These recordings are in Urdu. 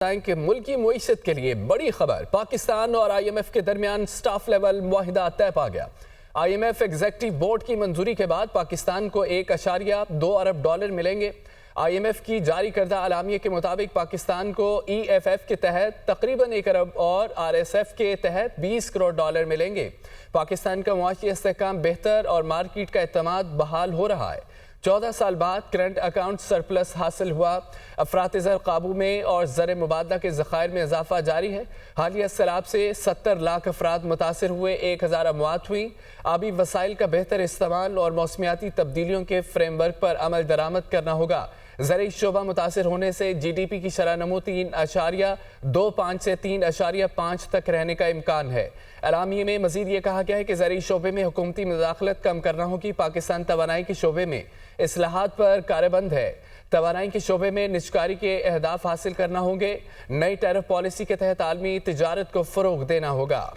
کہ ملکی معیشت کے لیے بڑی خبر، پاکستان اور آئی ایم ایف کے درمیان سٹاف لیول معاہدہ طے پا گیا۔ I M F executive board کی منظوری کے بعد پاکستان کو $1.2 ارب ملیں گے۔ آئی ایم ایف کی جاری کردہ اعلامیے کے مطابق پاکستان کو ای ایف ایف کے تحت تقریباً 1 ارب اور آر ایس ایف کے تحت $20 کروڑ ملیں گے۔ پاکستان کا معاشی استحکام بہتر اور مارکیٹ کا اعتماد بحال ہو رہا ہے۔ 14 سال بعد کرنٹ اکاؤنٹ سرپلس حاصل ہوا، افراط زر قابو میں اور زر مبادلہ کے ذخائر میں اضافہ جاری ہے۔ حالیہ سیلاب سے 70 لاکھ افراد متاثر ہوئے، 1000 اموات ہوئی۔ آبی وسائل کا بہتر استعمال اور موسمیاتی تبدیلیوں کے فریم ورک پر عمل درآمد کرنا ہوگا۔ زرعی شعبہ متاثر ہونے سے جی ڈی پی کی شرح نمو 3.25 سے 3.5 تک رہنے کا امکان ہے۔ اعلامیے میں مزید یہ کہا گیا ہے کہ زرعی شعبے میں حکومتی مداخلت کم کرنا ہوگی۔ پاکستان توانائی کے شعبے میں اصلاحات پر کاربند ہے۔ توانائی کے شعبے میں نجکاری کے اہداف حاصل کرنا ہوں گے۔ نئی ٹیرف پالیسی کے تحت عالمی تجارت کو فروغ دینا ہوگا۔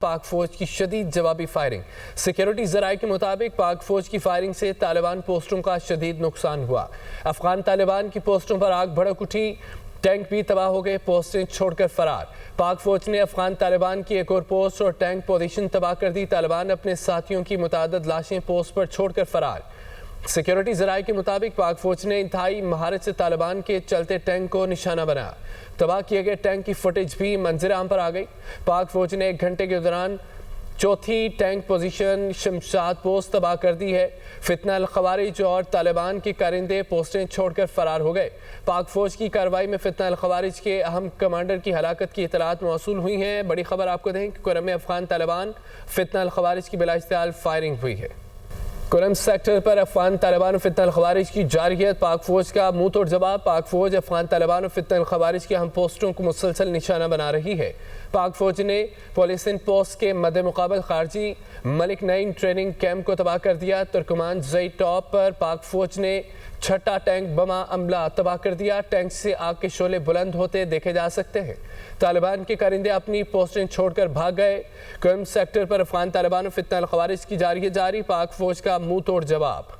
پاک فوج کی شدید جوابی فائرنگ، سیکیورٹی ذرائع کے مطابق پاک فوج کی فائرنگ سے طالبان پوسٹوں کا شدید نقصان ہوا۔ افغان طالبان کی پوسٹوں پر آگ بھڑک اٹھی، ٹینک بھی تباہ ہو گئے، پوسٹیں چھوڑ کر فرار۔ پاک فوج نے افغان طالبان کی ایک اور پوسٹ اور ٹینک پوزیشن تباہ کر دی۔ طالبان اپنے ساتھیوں کی متعدد لاشیں پوسٹ پر چھوڑ کر فرار۔ سیکیورٹی ذرائع کے مطابق پاک فوج نے انتہائی مہارت سے طالبان کے چلتے ٹینک کو نشانہ بنایا۔ تباہ کیے گئے ٹینک کی فوٹیج بھی منظر عام پر آ گئی۔ پاک فوج نے 1 گھنٹے کے دوران چوتھی ٹینک پوزیشن شمشاد پوسٹ تباہ کر دی ہے۔ فتنہ الخوارج اور طالبان کے کارندے پوسٹیں چھوڑ کر فرار ہو گئے۔ پاک فوج کی کارروائی میں فتنہ الخوارج کے اہم کمانڈر کی ہلاکت کی اطلاعات موصول ہوئی ہیں۔ بڑی خبر آپ کو دیں کہ کرم افغان طالبان فتنہ الخوارج کی بلا اشتعال فائرنگ ہوئی ہے۔ کرم سیکٹر پر افغان طالبان و فتنہ الخوارج کی جارحیت، پاک فوج کا منہ توڑ جواب۔ پاک فوج افغان طالبان و فتنہ الخوارج کی اہم پوسٹوں کو مسلسل نشانہ بنا رہی ہے۔ پاک فوج نے پولیسن پوسٹ کے مد مقابل خارجی ملک نعیم ٹریننگ کیمپ کو تباہ کر دیا۔ ترکمان زئی ٹاپ پر پاک فوج نے 6 ٹینک بمہ عملہ تباہ کر دیا۔ ٹینک سے آگ کے شعلے بلند ہوتے دیکھے جا سکتے ہیں۔ طالبان کے کارندے اپنی پوسٹیں چھوڑ کر بھاگ گئے۔ کرم سیکٹر پر افغان طالبان و فتنہ الخوارج کی جاری پاک فوج کا منہ توڑ جواب۔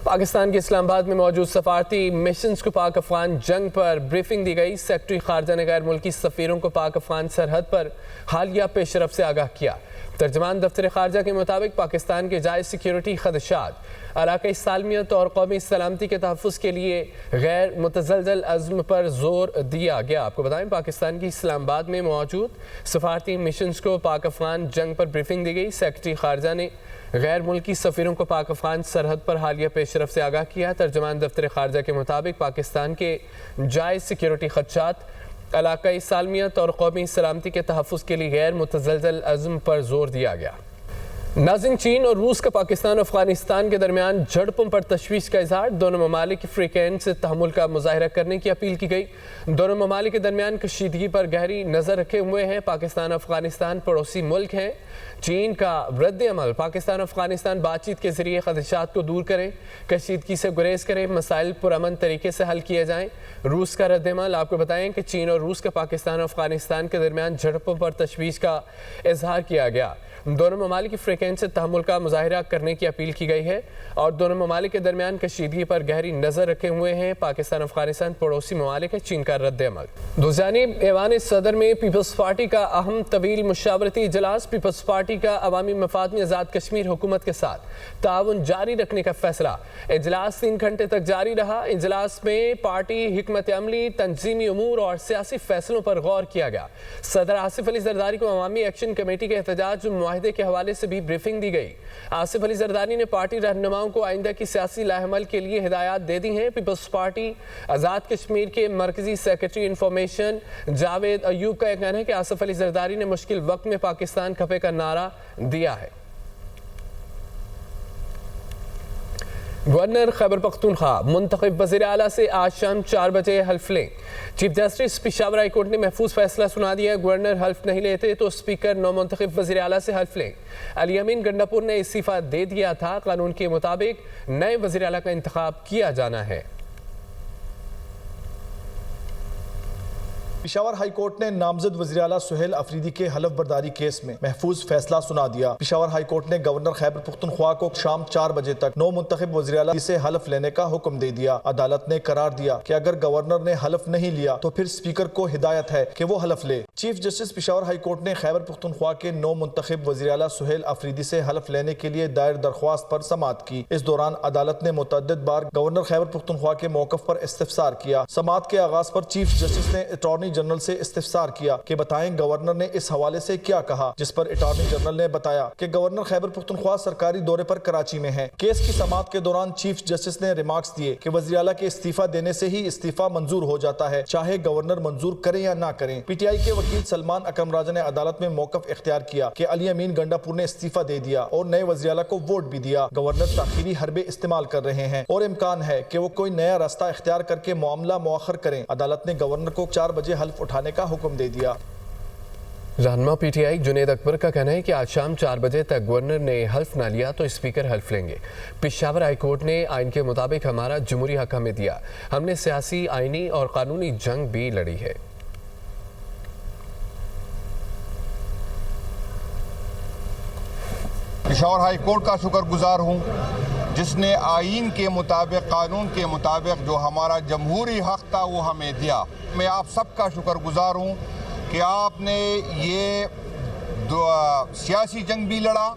پاکستان کے اسلام آباد میں موجود سفارتی مشنز کو پاک افغان جنگ پر بریفنگ دی گئی۔ سیکرٹری خارجہ نے غیر ملکی سفیروں کو پاک افغان سرحد پر حالیہ پیش رفت سے آگاہ کیا۔ ترجمان دفتر خارجہ کے مطابق پاکستان کے جائز سیکیورٹی خدشات، علاقائی سالمیت اور قومی سلامتی کے تحفظ کے لیے غیر متزلزل عزم پر زور دیا گیا۔ آپ کو بتائیں پاکستان کی اسلام آباد میں موجود سفارتی مشنز کو پاک افغان جنگ پر بریفنگ دی گئی۔ سیکرٹری خارجہ نے غیر ملکی سفیروں کو پاک افغان سرحد پر حالیہ پیش رفت سے آگاہ کیا۔ ترجمان دفتر خارجہ کے مطابق پاکستان کے جائز سیکیورٹی خدشات، علاقائی سالمیت اور قومی سلامتی کے تحفظ کے لیے غیر متزلزل عزم پر زور دیا گیا۔ ناظرین، چین اور روس کا پاکستان اور افغانستان کے درمیان جھڑپوں پر تشویش کا اظہار، دونوں ممالک کی فریقین سے تحمل کا مظاہرہ کرنے کی اپیل کی گئی۔ دونوں ممالک کے درمیان کشیدگی پر گہری نظر رکھے ہوئے ہیں۔ پاکستان اور افغانستان پڑوسی ملک ہیں۔ چین کا رد عمل، پاکستان اور افغانستان بات چیت کے ذریعے خدشات کو دور کریں، کشیدگی سے گریز کریں، مسائل پرامن طریقے سے حل کیے جائیں۔ روس کا رد عمل، آپ کو بتائیں کہ چین اور روس کا پاکستان اور افغانستان کے درمیان جھڑپوں پر تشویش کا اظہار کیا گیا۔ دونوں ممالک کی فریقین سے تحمل کا مظاہرہ کرنے کی اپیل کی گئی ہے اور دونوں ممالک کے درمیان کشیدگی پر گہری نظر رکھے ہوئے ہیں۔ پاکستان افغانستان پڑوسی ممالک ہے۔ چین کا رد عمل، دوجانب ایوان صدر میں پیپلز پارٹی کا اہم طویل مشاورتی اجلاس، پیپلز پارٹی کا عوامی مفاد میں آزاد کشمیر حکومت کے ساتھ تعاون جاری رکھنے کا فیصلہ۔ اجلاس 3 گھنٹے تک جاری رہا۔ اجلاس میں پارٹی حکمت عملی، تنظیمی امور اور سیاسی فیصلوں پر غور کیا گیا۔ صدر آصف علی زرداری کو عوامی ایکشن کمیٹی کے احتجاج معاہدے کے حوالے سے بھی بریفنگ دی گئی۔ آصف علی زرداری نے پارٹی رہنماؤں کو آئندہ کی سیاسی لاہ عمل کے لیے ہدایات دے دی ہیں۔ پیپلز پارٹی آزاد کشمیر کے مرکزی سیکرٹری انفارمیشن جاوید ایوب کا یہ کہنا ہے کہ آصف علی زرداری نے مشکل وقت میں پاکستان کھپے کا نعرہ دیا ہے۔ گورنر خیبر پختونخوا منتخب وزیر اعلیٰ سے آج شام 4 بجے حلف لیں۔ Chief justice Peshawar high court نے محفوظ فیصلہ سنا دیا۔ گورنر حلف نہیں لیتے تو اسپیکر نو منتخب وزیر اعلیٰ سے حلف لیں۔ علی امین گنڈا پور نے استعفیٰ دے دیا تھا۔ قانون کے مطابق نئے وزیر اعلیٰ کا انتخاب کیا جانا ہے۔ پشاور ہائی کورٹ نے نامزد وزیر اعلیٰ سہیل افریدی کے حلف برداری کیس میں محفوظ فیصلہ سنا دیا۔ پشاور ہائی کورٹ نے گورنر خیبر پختونخوا کو شام 4 بجے تک نو منتخب وزیر اعلیٰ سے حلف لینے کا حکم دے دیا۔ عدالت نے قرار دیا کہ اگر گورنر نے حلف نہیں لیا تو پھر اسپیکر کو ہدایت ہے کہ وہ حلف لے۔ Chief justice Peshawar high court نے خیبر پختونخوا کے نو منتخب وزیر اعلیٰ سہیل افریدی سے حلف لینے کے لیے دائر درخواست پر سماعت کی۔ اس دوران عدالت نے متعدد بار گورنر خیبر پختونخوا کے موقف پر استفسار کیا۔ سماعت کے آغاز پر چیف جسٹس نے اٹارنی جنرل سے استفسار کیا کہ بتائیں گورنر نے اس حوالے سے کیا کہا، جس پر اٹارنی جنرل نے بتایا کہ گورنر خیبر پختونخوا سرکاری دورے پر کراچی میں ہیں۔ کیس کی سماعت کے دوران چیف جسٹس نے ریمارکس دیے کہ وزیر اعلیٰ کے استعفیٰ دینے سے ہی استعفیٰ منظور ہو جاتا ہے، چاہے گورنر منظور کریں یا نہ کریں۔ پی ٹی آئی کے وکیل سلمان اکرم راجہ نے عدالت میں موقف اختیار کیا کہ علی امین گنڈا پور نے استعفیٰ دے دیا اور نئے وزیر اعلیٰ کو ووٹ بھی دیا۔ گورنر تاخیری حربے استعمال کر رہے ہیں اور امکان ہے کہ وہ کوئی نیا راستہ اختیار کر کے معاملہ مؤخر کریں۔ عدالت نے گورنر کو 4 بجے حلف اٹھانے کا حکم دے دیا۔ رہنما پی ٹی آئی جنید اکبر کا کہنا ہے کہ آج شام 4 بجے تک گورنر نے حلف نہ لیا تو اسپیکر حلف لیں گے۔ پشاور ہائی کورٹ نے آئین کے مطابق ہمارا جمہوری حق ہمیں دیا، ہم نے سیاسی، آئینی اور قانونی جنگ بھی لڑی ہے۔ پشاور ہائی کورٹ کا شکر گزار ہوں جس نے آئین کے مطابق، قانون کے مطابق جو ہمارا جمہوری حق تھا وہ ہمیں دیا۔ میں آپ سب کا شکر گزار ہوں کہ آپ نے یہ سیاسی جنگ بھی لڑا،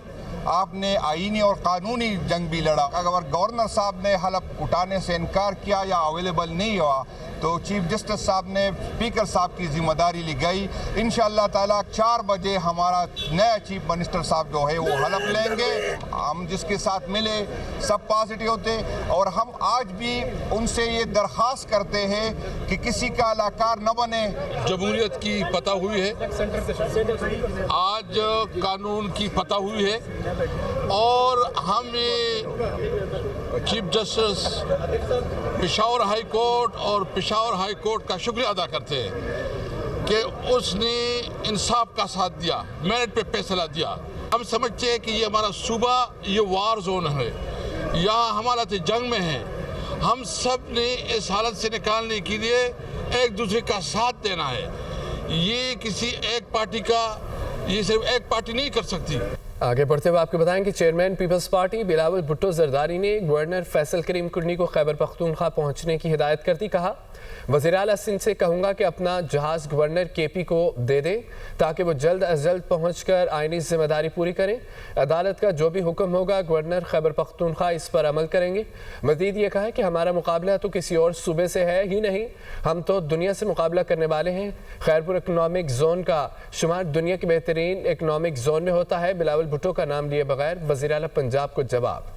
آپ نے آئینی اور قانونی جنگ بھی لڑا۔ اگر گورنر صاحب نے حلف اٹھانے سے انکار کیا یا اویلیبل نہیں ہوا تو چیف جسٹس صاحب نے اسپیکر صاحب کی ذمہ داری لی گئی۔ انشاءاللہ تعالیٰ 4 بجے ہمارا نیا چیف منسٹر صاحب جو ہے وہ حلف لیں گے۔ ہم جس کے ساتھ ملے سب پازیٹیو ہوتے اور ہم آج بھی ان سے یہ درخواست کرتے ہیں کہ کسی کا علاقار نہ بنے۔ جمہوریت کی فتح ہوئی ہے، آج قانون کی فتح ہوئی ہے اور ہم chief justice Peshawar high court اور پشاور ہائی کورٹ کا شکریہ ادا کرتے ہیں کہ اس نے انصاف کا ساتھ دیا، میرٹ پہ فیصلہ دیا۔ ہم سمجھتے ہیں کہ یہ ہمارا صوبہ یہ وار زون ہے، یہاں ہم حالت جنگ میں ہیں۔ ہم سب نے اس حالت سے نکالنے کے لیے ایک دوسرے کا ساتھ دینا ہے۔ یہ کسی ایک پارٹی کا، یہ صرف ایک پارٹی نہیں کر سکتی۔ آگے بڑھتے ہوئے آپ کو بتائیں کہ چیئرمین پیپلز پارٹی بلاول بھٹو زرداری نے گورنر فیصل کریم کنی کو خیبر پختونخوا پہنچنے کی ہدایت کر دی۔ کہا وزیر اعلیٰ سندھ سے کہوں گا کہ اپنا جہاز گورنر کے پی کو دے دیں تاکہ وہ جلد از جلد پہنچ کر آئینی ذمہ داری پوری کریں۔ عدالت کا جو بھی حکم ہوگا گورنر خیبر پختونخوا اس پر عمل کریں گے۔ مزید یہ کہا کہ ہمارا مقابلہ تو کسی اور صوبے سے ہے ہی نہیں، ہم تو دنیا سے مقابلہ کرنے والے ہیں۔ خیرپور اکنامک زون کا شمار دنیا کے بہترین اکنامک زون میں ہوتا ہے۔ بلاول بھٹو کا نام لیے بغیر وزیر اعلیٰ پنجاب کو جواب۔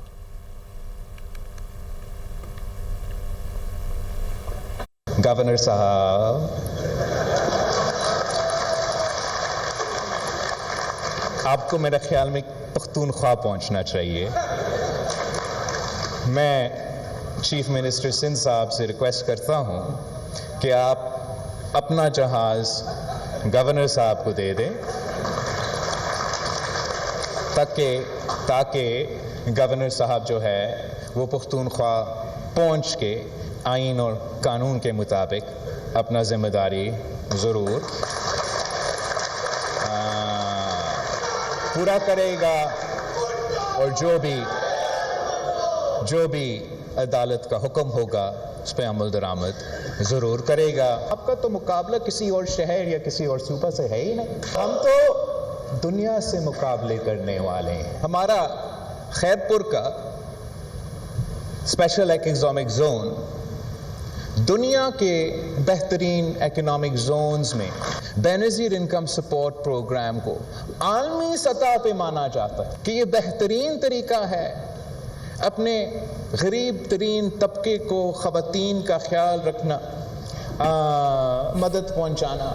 گورنر صاحب، آپ کو میرے خیال میں پختونخوا پہنچنا چاہیے۔ میں چیف منسٹر سندھ صاحب سے ریکویسٹ کرتا ہوں کہ آپ اپنا جہاز گورنر صاحب کو دے دیں تاکہ گورنر صاحب جو ہے وہ پختونخوا پہنچ کے آئین اور قانون کے مطابق اپنا ذمہ داری ضرور پورا کرے گا اور جو بھی عدالت کا حکم ہوگا اس پہ عمل درآمد ضرور کرے گا۔ آپ کا تو مقابلہ کسی اور شہر یا کسی اور صوبہ سے ہے ہی نہیں، ہم تو دنیا سے مقابلے کرنے والے ہیں۔ ہمارا خیرپور کا اسپیشل اکنامک زون دنیا کے بہترین اکنامک زونز میں بینظیر انکم سپورٹ پروگرام کو عالمی سطح پہ مانا جاتا ہے کہ یہ بہترین طریقہ ہے اپنے غریب ترین طبقے کو، خواتین کا خیال رکھنا، مدد پہنچانا۔